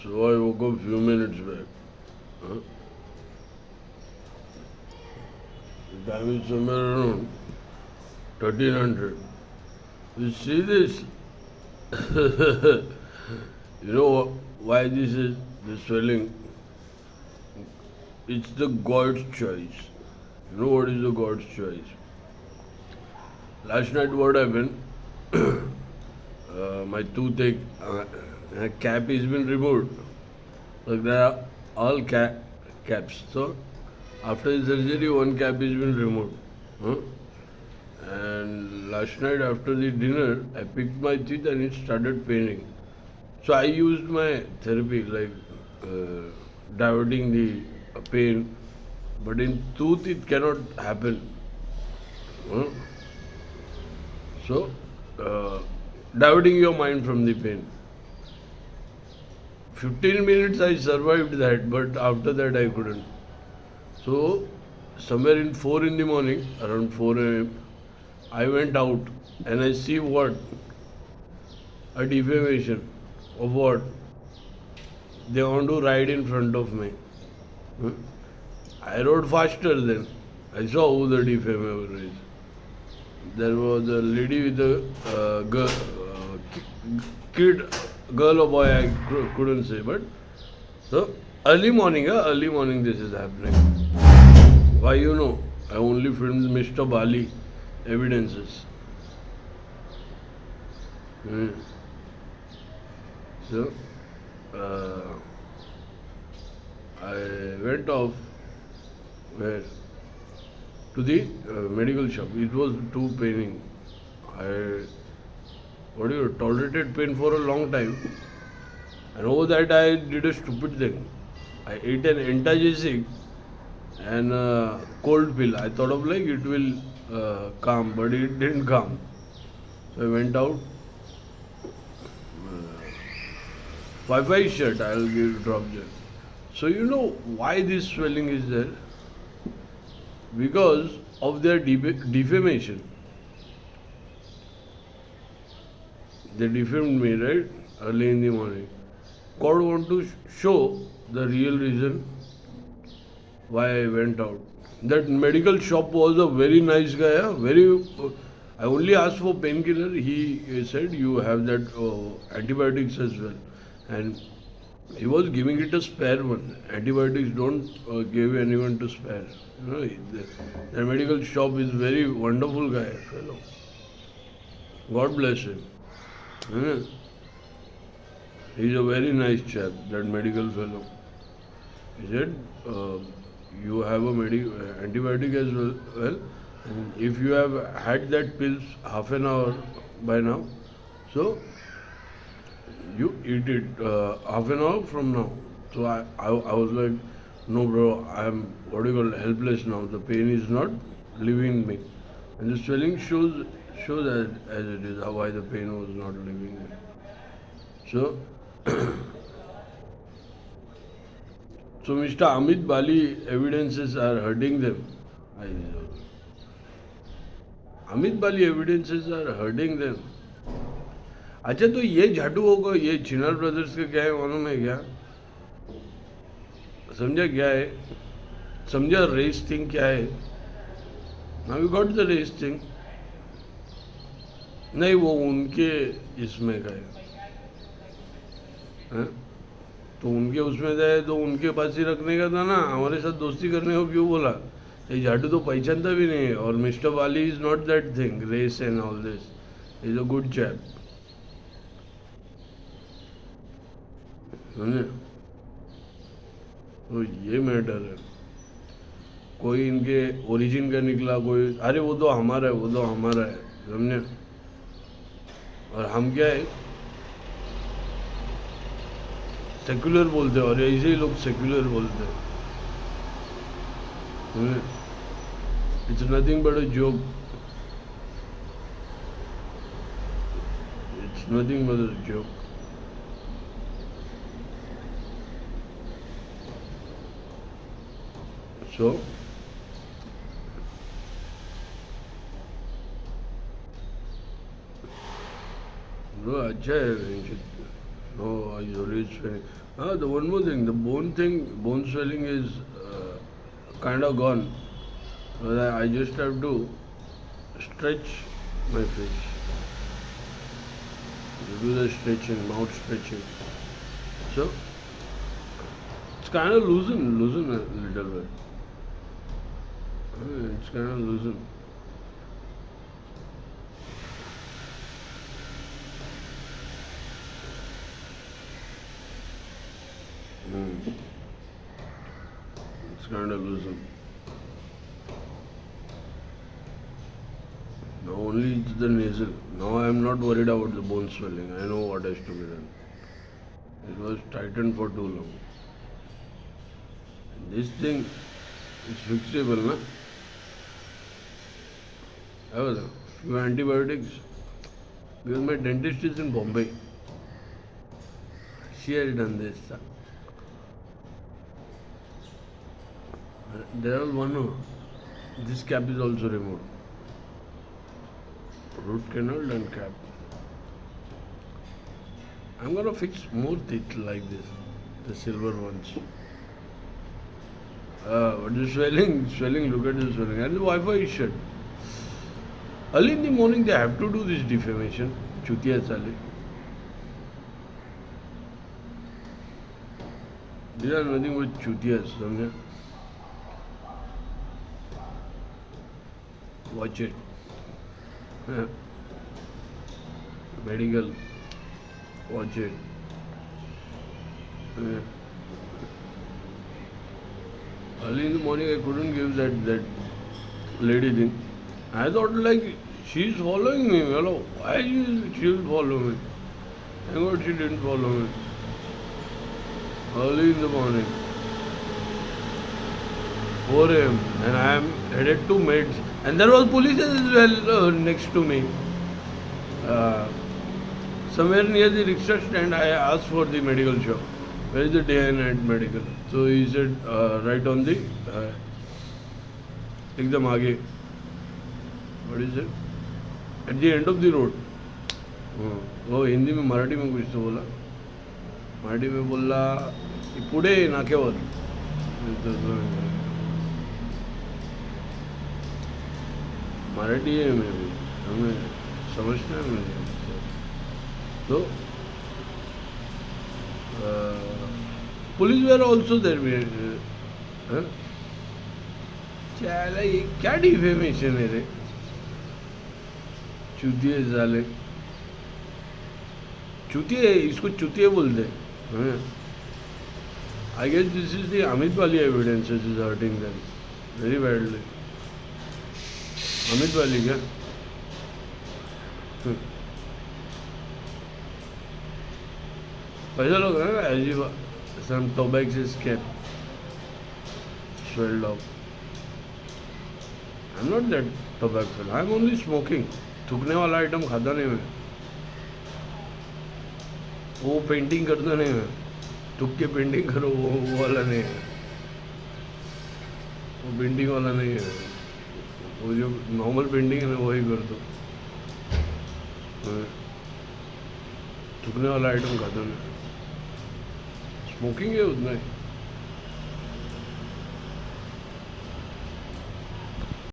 So I woke up few minutes back. Huh? The time is somewhere around 1300. You see this? You know why this is the swelling? It's the God's choice. You know what is the God's choice? Last night what happened? My toothache cap has been removed. Like there are all caps. So after the surgery, one cap has been removed. Huh? And last night after the dinner, I picked my teeth and it started paining. So I used my therapy like diverting the pain, but in tooth it cannot happen. Huh? So diverting your mind from the pain. 15 minutes I survived that, but after that I couldn't. So somewhere in 4 in the morning, around 4 a.m., I went out and I see what? A defamation of what? They want to ride in front of me. Huh? I rode faster then. I saw who the defamer is. There was a lady with a girl, kid, girl or boy, I couldn't say, but so early morning this is happening. Why you know? I only filmed Mr. Bali evidences. Hmm. So I went off where to the medical shop. It was too paining. I tolerated pain for a long time, and over that I did a stupid thing. I ate an anti-gesic and cold pill. I thought of like it will calm, but it didn't calm. So I went out. Wi-Fi shut. I'll give drop there. So you know why this swelling is there? Because of their defamation. They defamed me, right? Early in the morning. God want to show the real reason why I went out. That medical shop was a very nice guy. I only asked for painkiller. He said you have that antibiotics as well, and he was giving it a spare one. Antibiotics don't give anyone to spare. You know, the medical shop is very wonderful guy, fellow. God bless him. Hmm. He's a very nice chap, that medical fellow. He said, you have a antibiotic as well. And if you have had that pills half an hour by now, so you eat it half an hour from now. So I was like, no, bro, I'm what do you call helpless now. The pain is not leaving me, and the swelling shows as it is why the pain was not leaving me. So, so Mr. Amit Bali evidences are hurting them. I, Amit Bali evidences are hurting them. अच्छा तो ये झाटू होगा ये चिनार brothers का क्या है मालूम है क्या? समझा क्या है? समझा रेस थिंग क्या है? Now you got the race thing. नहीं वो उनके इसमें का है. तो उनके उसमें जाए तो उनके पास ही रखने का था ना. हमारे साथ दोस्ती करने को क्यों बोला? ये झाटू तो पहचानता भी नहीं है. और mister Bali is not that thing race and all this. Is a good chap. समझे? तो ये मैटर है. कोई इनके ओरिजिन का निकला, कोई अरे वो तो हमारा है, वो तो हमारा है. समझे? और हम क्या है, सेक्युलर बोलते हैं. और ऐसे ही लोग सेक्युलर बोलते हैं. It's nothing but a joke. It's nothing but a joke. So अच्छा है. No He's always swelling. The one more thing, the bone swelling is kind of gone. I just have to stretch my face. Do the stretching, mouth stretching. So it's kind of loosen a little bit. It's kind of loosen. It's kind of loosen. Now only it's the nasal. Now I am not worried about the bone swelling. I know what has to be done. It was tightened for too long. This thing is fixable, na? I was a few antibiotics because my dentist is in Bombay. She has done this. There was one. This cap is also removed. Root canal and cap. I'm gonna fix more teeth like this, the silver ones. But the swelling, look at the swelling. And the Wi-Fi is shut. Early in the morning they have to do this defamation. Chutiya chale. These are nothing but chutiyas, samjha? Watch it. Medical. Watch it. Early in the morning I couldn't give that lady thing. I thought like she's following me. Hello, why she will follow me? Thank God she didn't follow me. Early in the morning, 4 a.m. and I am headed to Meds. And there was police as well next to me. Somewhere near the rickshaw stand, I asked for the medical shop. Where is the day and night medical? So he said, right on the ekdam aage. What is it? At the end of the road. वो हिंदी में मराठी में कुछ तो बोला. मराठी में बोला पुढे नाक्यावर. मराठी है मैं भी, हमें समझना है मुझे. तो पुलिस वेर ऑल्सो देर में. चला ये क्या डिफेमेशन है रे. चूतिए साले. चूतिए, इसको चूतिए बोलते हैं. I guess this is the Amit वाली evidence is hurting them very badly. Amit वाली क्या? ऐसा लोग है ना as some tobaccos is cap swelled up. I'm not that tobacco. I'm only smoking. थूकने वाला आइटम खाता नहीं मैं. वो पेंटिंग करता नहीं मैं. थूक के पेंटिंग करो वो वाला नहीं है. वो पेंटिंग वाला नहीं है. वो जो नॉर्मल पेंटिंग है ना वही कर दो. थूकने वाला आइटम खाता नहीं. स्मोकिंग है उतना ही.